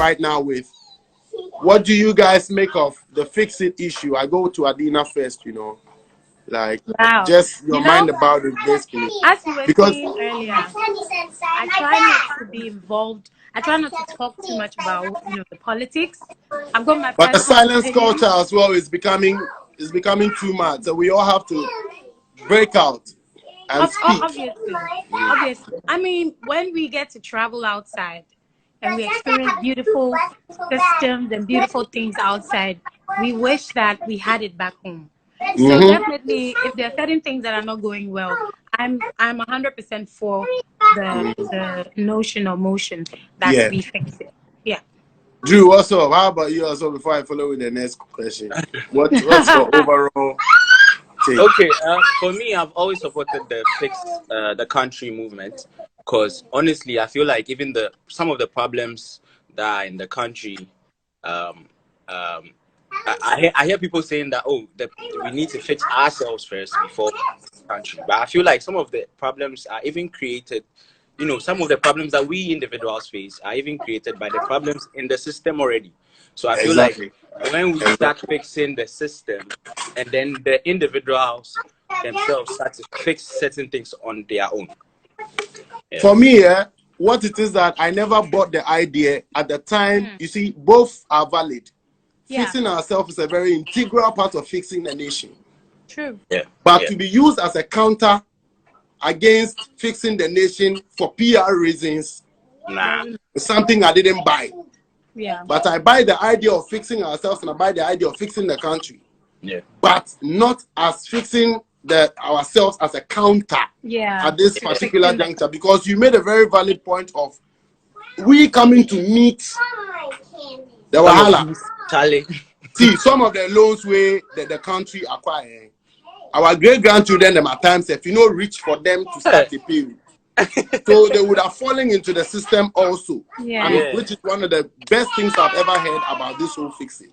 right now with what do you guys make of the fix-it issue? I go to Adina first, like just your mind about it basically. As you were Because saying earlier, I try not to be involved. I try not to talk too much about the politics. I've got my but the personal silence opinion. culture as well is becoming too much. So we all have to break out and speak. Obviously. I mean, when we get to travel outside and we experience beautiful systems and beautiful things outside, we wish that we had it back home. So definitely, if there are certain things that are not going well, I'm 100% for the notion or motion that we fix it. Yeah. Drew, what's up? How about you also before I follow with the next question? What's your overall take? Okay, for me, I've always supported the fix the country movement because honestly, I feel like even some of the problems that are in the country, I hear people saying that we need to fix ourselves first before the country. But I feel like some of the problems are even created. Some of the problems that we individuals face are even created by the problems in the system already. So I feel like when we start fixing the system, and then the individuals themselves start to fix certain things on their own. Yeah. For me, what it is that I never bought the idea at the time. You see, both are valid. Fixing ourselves is a very integral part of fixing the nation. True. Yeah. But to be used as a counter against fixing the nation for PR reasons, it's something I didn't buy. Yeah. But I buy the idea of fixing ourselves and I buy the idea of fixing the country. Yeah. But not as fixing ourselves as a counter at this particular juncture, because you made a very valid point of we coming to meet the wahala. See, some of the loans that the country acquire, our great-grandchildren, them at times, if reach for them to start the payment. So they would have fallen into the system also. Which is one of the best things I've ever heard about this whole fixing.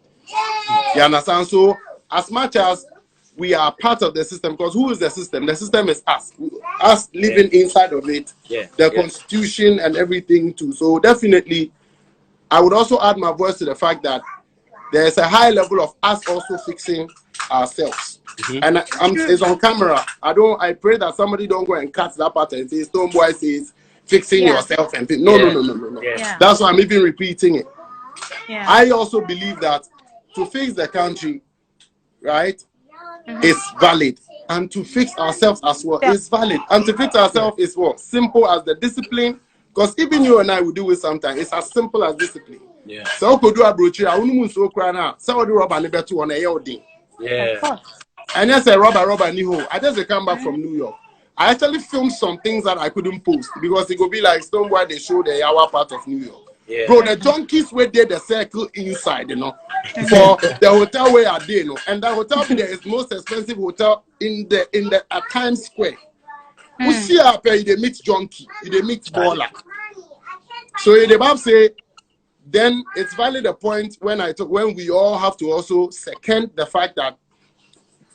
You understand? So as much as we are part of the system, because who is the system? The system is us living inside of it, the constitution and everything too. So definitely, I would also add my voice to the fact that there's a high level of us also fixing ourselves. And it's on camera. I pray that somebody don't go and cut that part and say Stonebwoy says fixing yourself and no. That's why I'm even repeating it. I also believe that to fix the country, right, is valid, and to fix ourselves as well is valid. And to fix ourselves is what? Simple as the discipline, because even you and I will do it sometimes. It's as simple as discipline. So could do a brochure, I wouldn't so cry now. So do rubber never to on a yielding. And yes, a rubber niho. I just come back from New York. I actually filmed some things that I couldn't post because it could be like Stonebwoy, they show the hour part of New York. Bro, the junkies where did the circle inside, for the hotel where I did, and that hotel there is most expensive hotel in the Times Square. We see up here, they meet junkie, they meet baller. So the Bible say, then it's valid a point when we all have to also second the fact that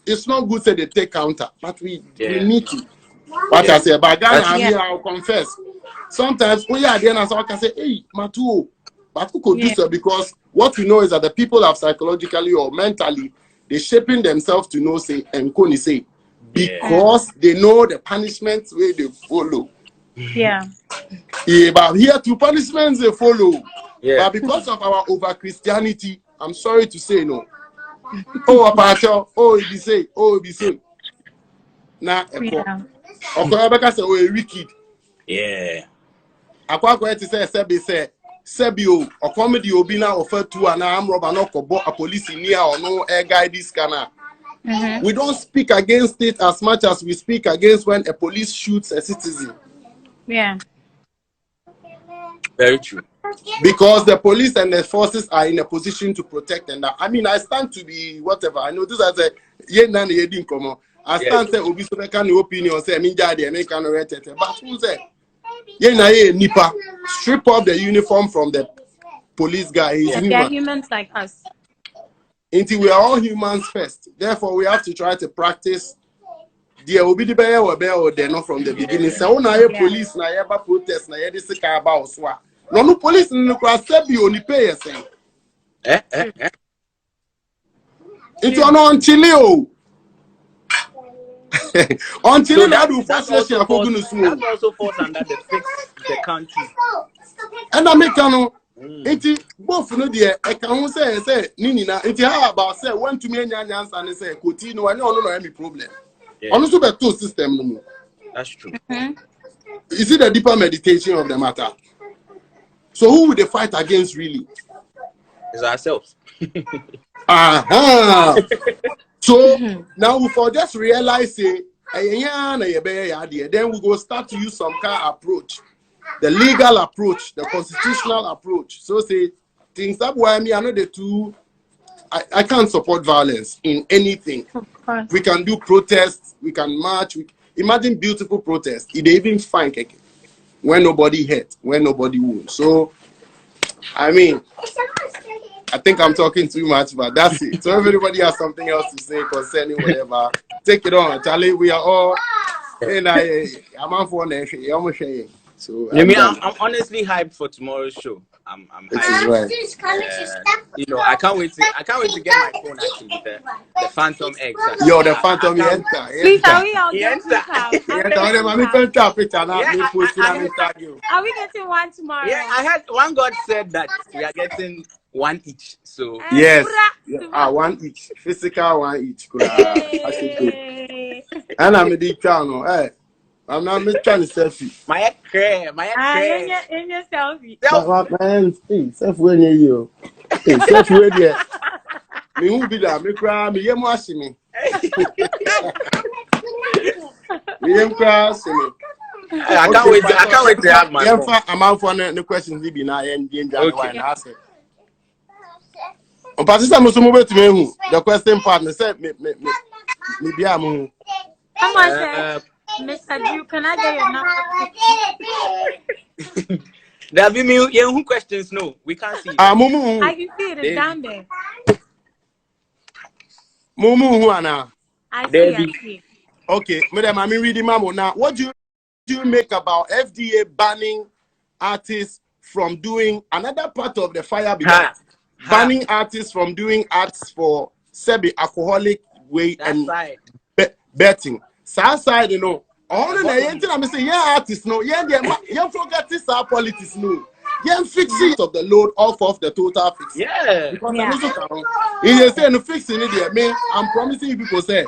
it's not good that they take counter, but we need to. But I say, but Ghana, I'll confess. Sometimes we are there and so I can say, hey, Matu, but who could do so? Because what we know is that the people have psychologically or mentally, they're shaping themselves to know, say, and Koni say, because they know the punishments where they follow. But here two punishments they follow. But because of our over Christianity, I'm sorry to say no. It be say. Now, Rebecca say, oh, wicked. Akwa to say, Sebio, or comedy obina offered to an arm robber, no a police near or no air guide this scanner. We don't speak against it as much as we speak against when a police shoots a citizen. Very true. Because the police and the forces are in a position to protect and that. I mean, I stand to be whatever. I know this as a I stand say obi so make an opinion say me jade make an retete. But who say nipa strip off the uniform from the police guy. They are humans like us. Until we are all humans first. Therefore, we have to try to practice. There will be the or they're not from the beginning. So now police na protest na this car about No police no cross be only pay yourself. It's on Chile. On Chile, that's also falls under the fix the country. And I make it both no dear. I can say Nina. It's how about say one to me and and say Coutinho. I know any problem. Also, the two system. That's true. You see the deeper meditation of the matter. So who would they fight against really? It's ourselves. So now we for just realize then we go start to use some kind of approach, the legal approach, the constitutional approach. So say things that why me I know the two. I can't support violence in anything. We can do protests, we can march. Imagine beautiful protests. They even find when nobody hurt, when nobody wound. So I mean, I think I'm talking too much, but that's it. So if anybody has something else to say concerning whatever, take it on. Charlie, we are all and I'm on for so I'm honestly hyped for tomorrow's show. I'm hyped. Right. I can't wait to get my phone actually. The Phantom X. Yo, the Phantom enter. Please, are we out there? Are we getting one tomorrow? Yeah, I had one God said that we are getting one each. So yes, one each, physical one each. And I'm a deep channel. Hey, I'm not trying to selfie. My cray. In your selfie. Self when you. Self when you. Me who be that? Me cry. Me yem wash me. Me yem cry. I can't wait to have my phone. I'm out for the questions. Be now and answer. On partit ça me sommes to me the question part me say me be am. Come on, sir. Mr. Drew, can I get your number? There be me who questions no. We can't see. I can see it down there. Mumu who ana? I see. Okay, madam, I'm reading mamo now. What do you make about FDA banning artists from doing another part of the fire began? Banning artists from doing arts for alcoholic way and betting. Side, you know. All the I say, yeah, artists, no, yeah, forget this our politics, no. Yeah, fix it of the load off of the total fix. Yeah. Because if you say no fixing it there, man, I'm promising you people say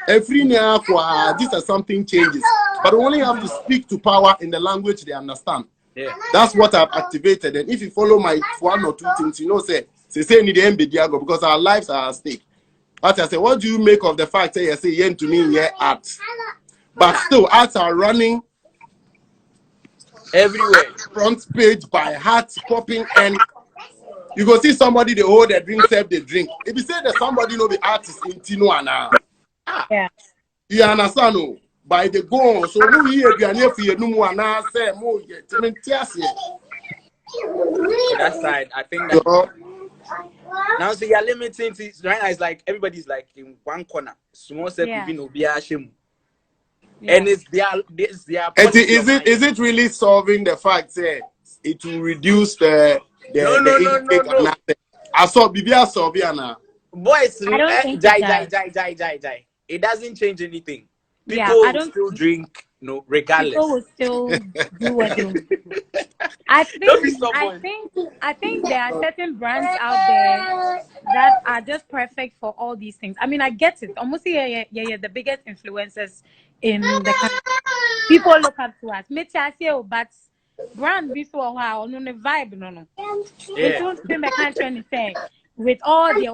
every year for this or something changes. But we only have to speak to power in the language they understand. Yeah. That's what I've activated. And if you follow my one or two things, you know, say need the Diago because our lives are at stake. But I say, what do you make of the fact that you say yen to me, yeah, art? But still, arts are running everywhere. Front page by hats popping, and you go see somebody they hold their drink, serve the drink. If you say that somebody know the artist in Tinoana, yeah, you understand? No, by the go on. So no here you are near for you no more now. Say more yet. So that side, I think that. Now, so you're limiting to right now. It's like everybody's like in one corner. Small set people will be ashamed. And it's their is it really solving the fact that it will reduce the no. I saw Bibia Sobiana. Boys, die. It doesn't change anything. People will still drink, regardless. People will still do what they do. I think there are certain brands out there that are just perfect for all these things. I mean, I get it. Almost the biggest influencers in the country. People look up to us. But brand before a while, on the vibe, no. It won't be my country say with all the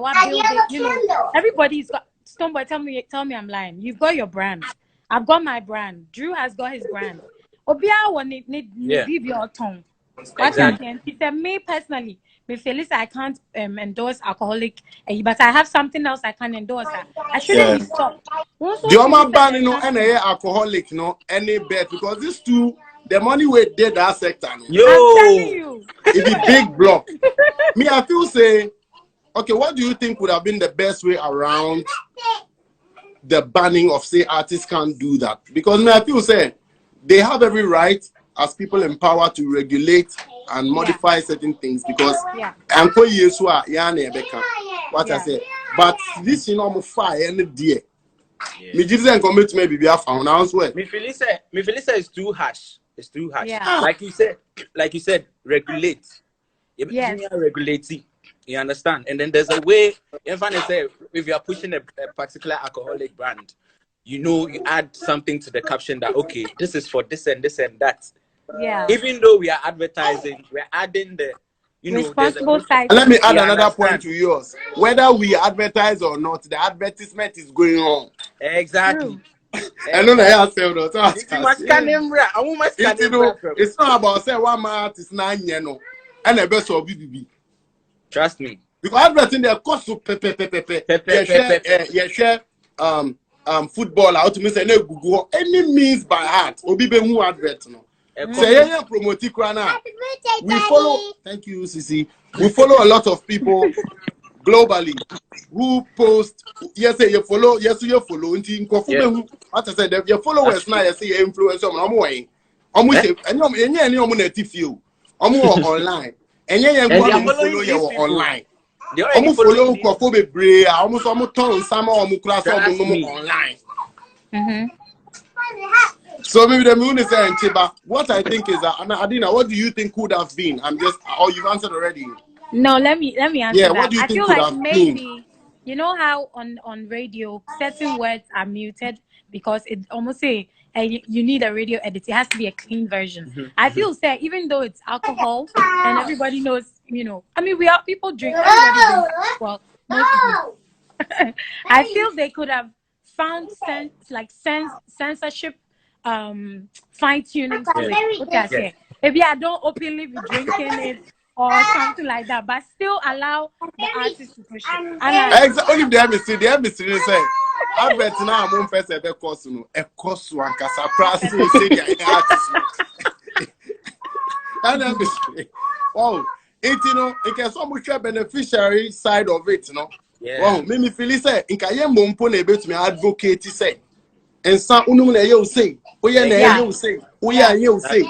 building, everybody's got Stonebwoy. Tell me I'm lying. You've got your brand. I've got my brand. Drew has got his brand. Obia need give your tongue. Exactly. He said, me personally, me feel I can't endorse alcoholic, but I have something else I can endorse. I shouldn't be stopped. The Oma ban any alcoholic, any bet because these two, the money we did that sector. Yo, I'm telling you, it's a big block. Me, I feel say, okay, what do you think would have been the best way around the banning of say artists can't do that? Because me, I feel say they have every right as people in power to regulate and modify certain things because and for years what I say. But this fire and dear. Me didn't commit maybe be found now swear. Me feel is too harsh. It's too harsh. Yeah. Like you said, regulate. Yes. Regulate. You understand? And then there's a way. If you are pushing a particular alcoholic brand, you add something to the caption that okay, this is for this and that. Yeah. Even though we are advertising, we're adding the responsible side. Let me add another point to yours. Whether we advertise or not, the advertisement is going on. Exactly. I don't know how to say that. It's not about say one man artist 9 years no, and the best of BBB. Trust me. Because advertising their cost to share football out to me say no Google any means by heart. Obi be who advert no. Say promote Krana. We follow. Thank you, Sisi. We follow a lot of people globally who post. Yes, you follow. Yes, you follow. What I said, your followers now. Yes, you influence them. I'm way. I'm with you. And you're native you. I'm online. And you're follow you online. I'm follow Kofobe Bray. I'm turn some class online. So maybe the moon is saying, Chiba. What I think is that Adina, what do you think could have been? You've answered already. No, let me answer that. What do you I think feel could like have maybe been? you know how on radio certain words are muted because it almost say you need a radio edit. It has to be a clean version. I feel even though it's alcohol and everybody knows, I mean people drink, everybody drinks. Well, most people. I feel they could have found censorship fine-tuning to it. What I say? Maybe I don't openly be drinking it or something like that, but still allow the artist to push it. Exactly. Only the embassy say, I bet now I'm on first a course one casa price say the artist. And embassy. Wow. It can so much beneficiary side of it, Wow, me feel say in kaye mompo na ebe to me advocate say. And some unum na you say, you say, you say.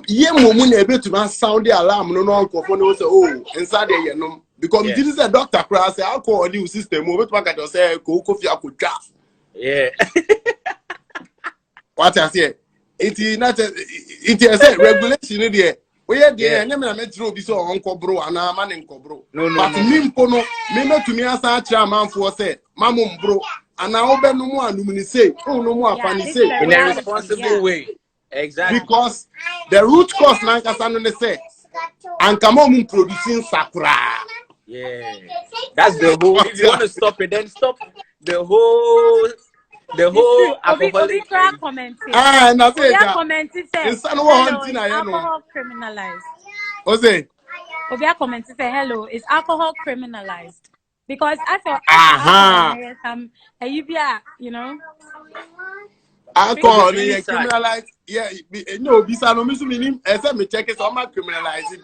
Ye momu na ebe to man sound the alarm no nkofo no say inside there no because this is a doctor class say alcohol new system o beto ka say ko kofi akotwa. Yeah. What I say? It is a regulation there. We are there, and I'm not sure if Uncle Bro and a man in Cobro. No, but Mimpono, me to me as a chairman for say, Mamum Bro, and now Ben no more, no say, oh, no more funny say. In a responsible way. Exactly. Because the root cause, like I say, and come on producing Sakura. Yeah. That's the whole, if you want to stop it, then stop the whole. The whole alcoholic commented. And I say that. Commented say, alcohol criminalized. Jose. Obia commented say, hello, is alcohol criminalized? Because I thought, alcohol is criminalized. Yeah, no, Bisa no meaning. Except me check it, I'm not criminalizing it.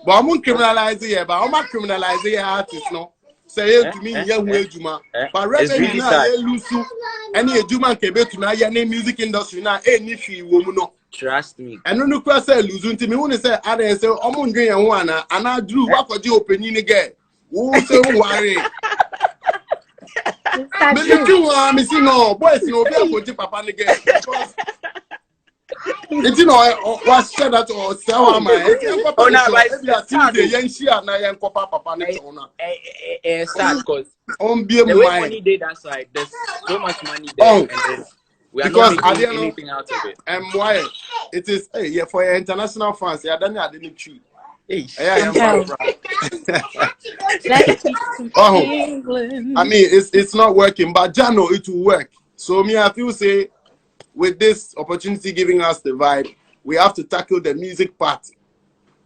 But I'm not criminalizing it. But I'm not criminalizing it. Artists, no. Say to me, Ejuma. But revenue now, Lusu. Any Ejuma can be to me, any music industry now, any fee woman. Trust me. And no cross say Lusu to me. When they say, I say, I'm on doing one, and I drew what for the opening again. Who say, worry? Maybe you are missing no boys, no be able to papa again. It's what said that or sell my oh no, but the young share na young papa sad because the way money day that side, there's so much money there, and then we are not making anything out of it. And why it is for your international fans, I didn't treat. I mean, it's not working, but Jano, it will work. So me, I feel say, with this opportunity giving us the vibe, we have to tackle the music part.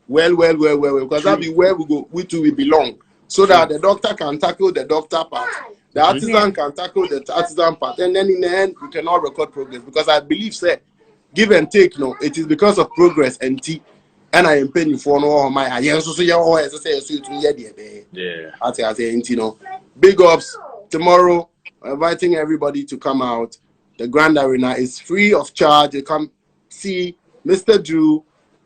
Well, because that'll be where we go, we two we belong. So that the doctor can tackle the doctor part, the artisan can tackle the artisan part, and then in the end, we can all record progress. Because I believe, say, give and take, it is because of progress and tea. And I am paying for no my I also say big ups tomorrow, inviting everybody to come out. The Grand Arena is free of charge. You come see Mr. Drew,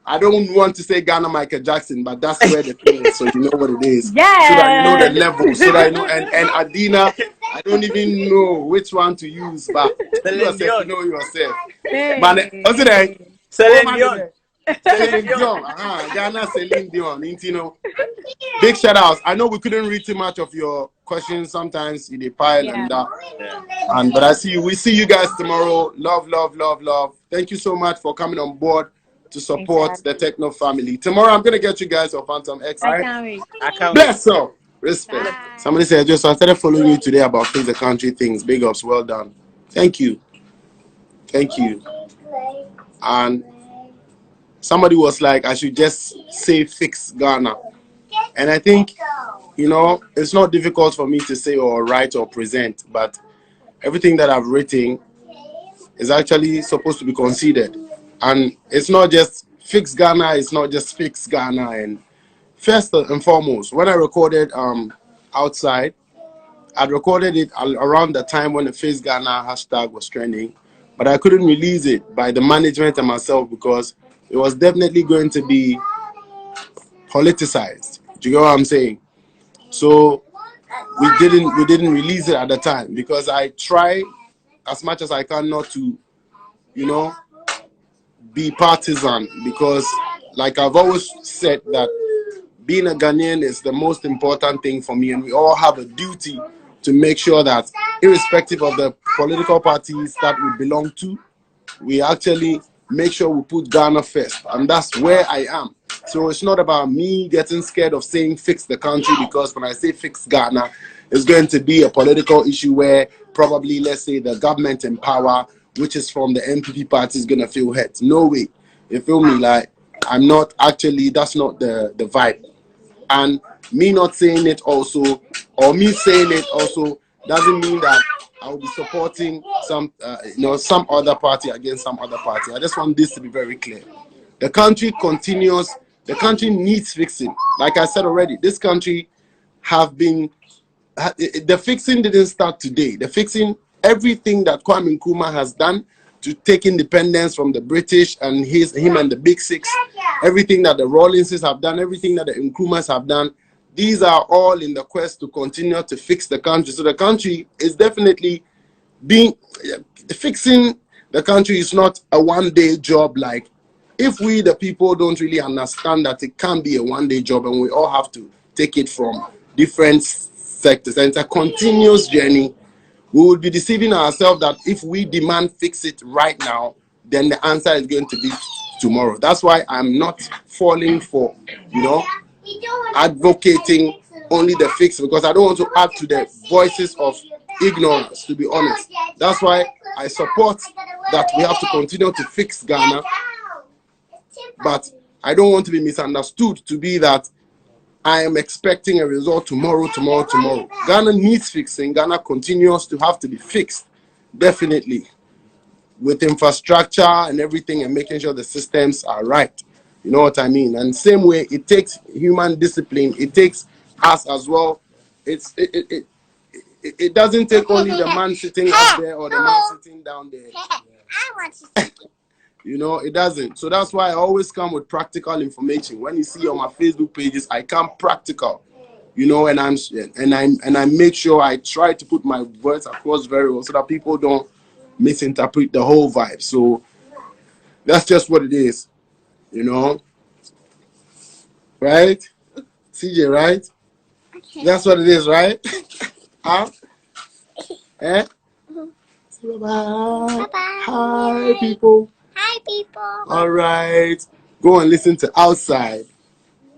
I don't want to say Ghana Michael Jackson, but that's where the thing is, so you know what it is. Yeah. So that you know the level. So that you know, and Adina, I don't even know which one to use, but you know yourself. But what's it? Celine Dion. Celine Dion. Ghana Celine Dion. You know. Big shout outs. I know we couldn't read too much of your questions sometimes in the pile and that. And but I see you. We see you guys tomorrow. Love, love, love, love. Thank you so much for coming on board to support the Techno family. Tomorrow I'm gonna get you guys on Phantom X. I can't wait. Bless up. Respect. Bye. Somebody said I started following you today about Fix the Country things. Big ups, well done. Thank you. Thank you. And somebody was like, I should just say Fix Ghana. And I think, you know, it's not difficult for me to say or write or present, but everything that I've written is actually supposed to be considered. And it's not just Fix Ghana, it's not just Fix Ghana. And first and foremost, when I recorded Outside, I'd recorded it around the time when the Fix Ghana hashtag was trending, but I couldn't release it by the management and myself because it was definitely going to be politicized. Do you get what I'm saying? So we didn't release it at the time because I try as much as I can not to, you know, be partisan, because like I've always said that being a Ghanaian is the most important thing for me, and we all have a duty to make sure that irrespective of the political parties that we belong to, we actually make sure we put Ghana first, and that's where I am. So it's not about me getting scared of saying fix the country, because when I say fix Ghana, it's going to be a political issue where probably, let's say, the government in power, which is from the MPP party, is going to feel hurt. No way. You feel me? Like, I'm not actually, that's not the vibe. And me not saying it also, or me saying it also, doesn't mean that I will be supporting some, some other party against some other party. I just want this to be very clear. The country continues. The country needs fixing. Like I said already, this country the fixing didn't start today. The fixing, everything that Kwame Nkrumah has done to take independence from the British and him and the Big Six, everything that the Rawlinses have done, everything that the Nkrumahs have done, these are all in the quest to continue to fix the country. So the country is definitely fixing the country is not a one-day job. Like, if we, the people, don't really understand that it can be a one-day job and we all have to take it from different sectors, and it's a continuous journey, we would be deceiving ourselves that if we demand fix it right now, then the answer is going to be tomorrow. That's why I'm not falling for, advocating only the fix, because I don't want to add to the voices of ignorance, to be honest. That's why I support that we have to continue to fix Ghana. But I don't want to be misunderstood to be that I am expecting a result tomorrow. Ghana needs fixing. Ghana continues to have to be fixed, definitely, with infrastructure and everything, and making sure the systems are right. You know what I mean? And same way, it takes human discipline. It takes us as well. It doesn't take only the man sitting up there or the man sitting down there. It doesn't. So that's why I always come with practical information. When you see on my Facebook pages, I come practical, and I make sure I try to put my words across very well so that people don't misinterpret the whole vibe. So that's just what it is, right? CJ, right? Okay. That's what it is, right? Huh? Eh? Bye-bye. Bye-bye. Hi, people. Hi, people. All right. Go and listen to Outside.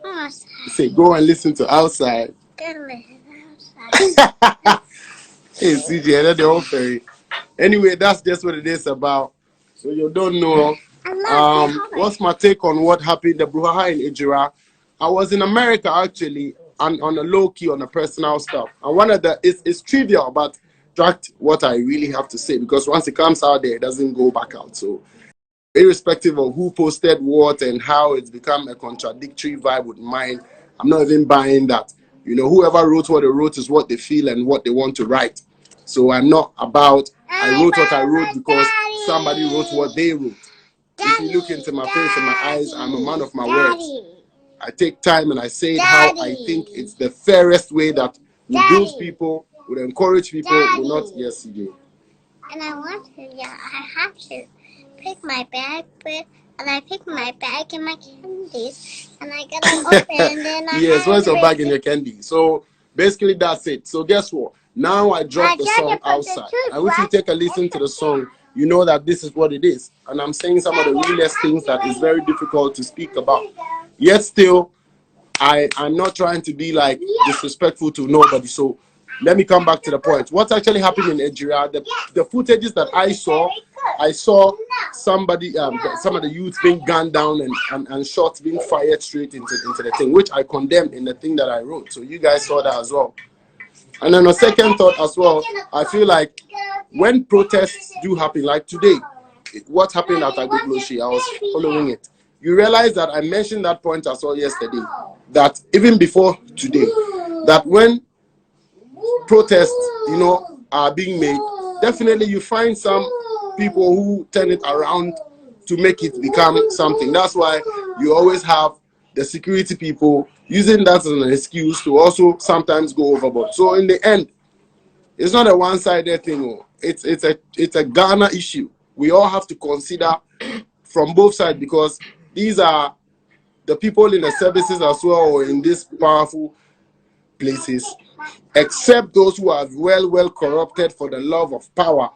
Outside. Say, go and listen to Outside. Go and listen to Outside. Hey, CJ, that's the whole fairy. Anyway, that's just what it is about. So you don't know. What's my take on what happened, the brouhaha in Ejura? I was in America, actually, on a low-key, on a personal stuff. And one of it's trivial, but that's what I really have to say, because once it comes out there, it doesn't go back out. So irrespective of who posted what and how it's become a contradictory vibe with mine, I'm not even buying that. Whoever wrote what they wrote is what they feel and what they want to write. So I'm not about, I wrote what I wrote because somebody wrote what they wrote. If you look into my face and my eyes, I'm a man of my words. I take time and I say it how I think it's the fairest way that we build people, we encourage people, we not. Yes, CJ. And I want to, I have to pick my bag, and I pick my bag and my candies, and I gotta open, and then I yes, where's your bag and your candy? So basically that's it. So guess what? Now I drop the song outside. I wish you take a listen to the song. You know that this is what it is. And I'm saying some of the realest things that is very difficult to speak about. Yet still, I'm not trying to be like disrespectful to nobody. So let me come back to the point. What's actually happening in Ejura, the footages that I saw somebody, some of the youths being gunned down and shots being fired straight into the thing, which I condemned in the thing that I wrote. So you guys saw that as well. And then a second thought as well, I feel like when protests do happen, like today, what happened at Agogloshi, I was following it. You realize that I mentioned that point as well yesterday, that even before today, that when protests, are being made, definitely you find some people who turn it around to make it become something. That's why you always have the security people using that as an excuse to also sometimes go overboard. So in the end, it's not a one-sided thing. It's a Ghana issue. We all have to consider from both sides, because these are the people in the services as well, or in these powerful places, except those who are well corrupted for the love of power,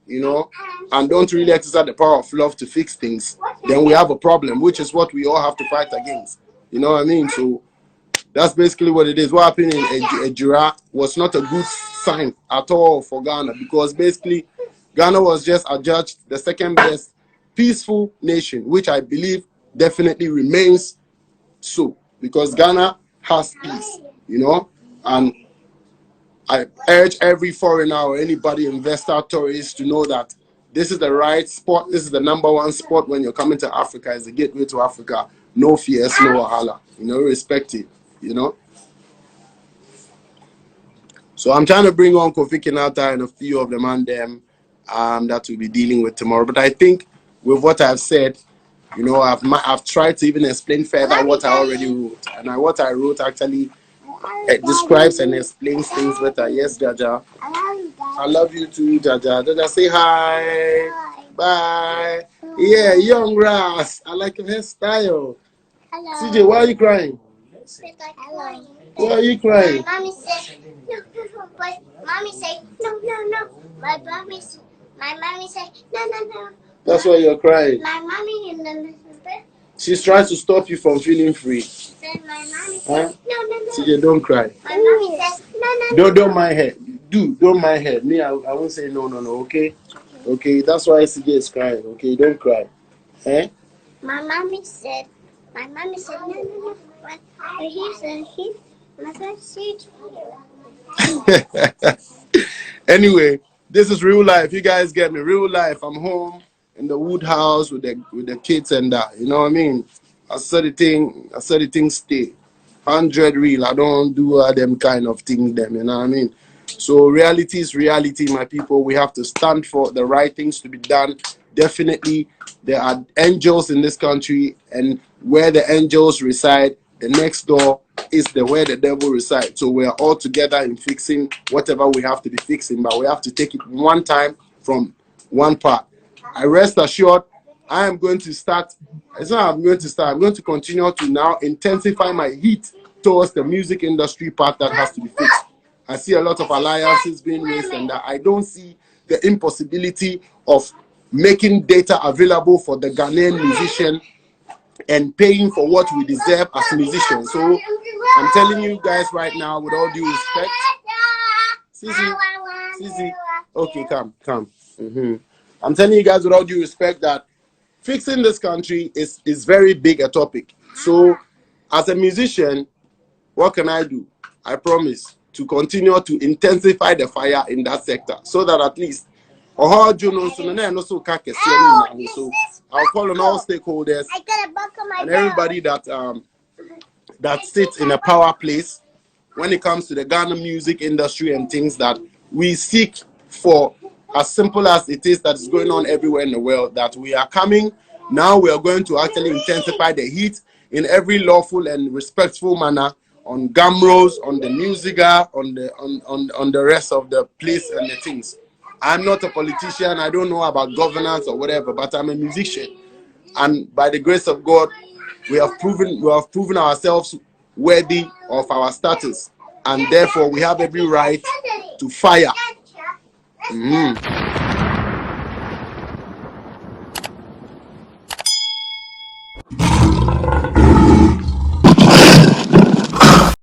and don't really exercise the power of love to fix things. Then we have a problem, which is what we all have to fight against. You know what I mean? So that's basically what it is. What happened in Ejura was not a good sign at all for Ghana, because basically Ghana was just adjudged the second best peaceful nation, which I believe definitely remains so, because Ghana has peace, and I urge every foreigner or anybody, investor, tourist, to know that this is the right spot. This is the #1 spot when you're coming to Africa. It's the gateway to Africa. No fears, no wahala. Respect it. So I'm trying to bring on Kofi Kinata and a few of the man them that we'll be dealing with tomorrow. But I think with what I've said, I've tried to even explain further what I already wrote. And what I wrote actually describes and explains things better. Yes, Jaja. I love you too, Jaja. Jaja, say hi. Bye. Yeah, young grass. I like your hairstyle. Hello. CJ, why are you crying? Hello. Why are you crying? Mommy said no. But mommy said no. My mommy said no. That's why you're crying. My mommy in the She's trying to stop you from feeling free. Then my mommy said no. CJ, don't cry. My mommy said no. Don't mind her. Don't mind her. Me, I won't say no. Okay. Okay. That's why CJ is crying. Okay, don't cry. Eh? My mommy said no. But he said my friend said. Anyway, this is real life. You guys get me. Real life. I'm home in the wood house with the kids and that. You know what I mean? I said the thing stay. 100 real. I don't do them kind of things them. You know what I mean? So reality is reality, my people. We have to stand for the right things to be done. Definitely, there are angels in this country, and where the angels reside, the next door is where the devil resides. So we are all together in fixing whatever we have to be fixing, but we have to take it one time from one part. I rest assured, I am going to start. It's not I'm going to start. I'm going to continue to now intensify my heat towards the music industry part that has to be fixed. I see a lot of alliances being raised, and that I don't see the impossibility of making data available for the Ghanaian musician and paying for what we deserve as musicians. So I'm telling you guys right now, with all due respect, Sisi, okay, come. I'm telling you guys with all due respect that fixing this country is very big a topic. So as a musician, what can I do? I promise to continue to intensify the fire in that sector, so that at least so I'll call on all stakeholders and everybody that sits in a power place when it comes to the Ghana music industry and things that we seek for, as simple as it is that is going on everywhere in the world, that we are coming Now we are going to actually intensify the heat in every lawful and respectful manner on Gamros, on the Musiga, on the rest of the place and the things. I'm not a politician. I don't know about governance or whatever, but I'm a musician, and by the grace of God, we have proven ourselves worthy of our status, and therefore we have every right to fire.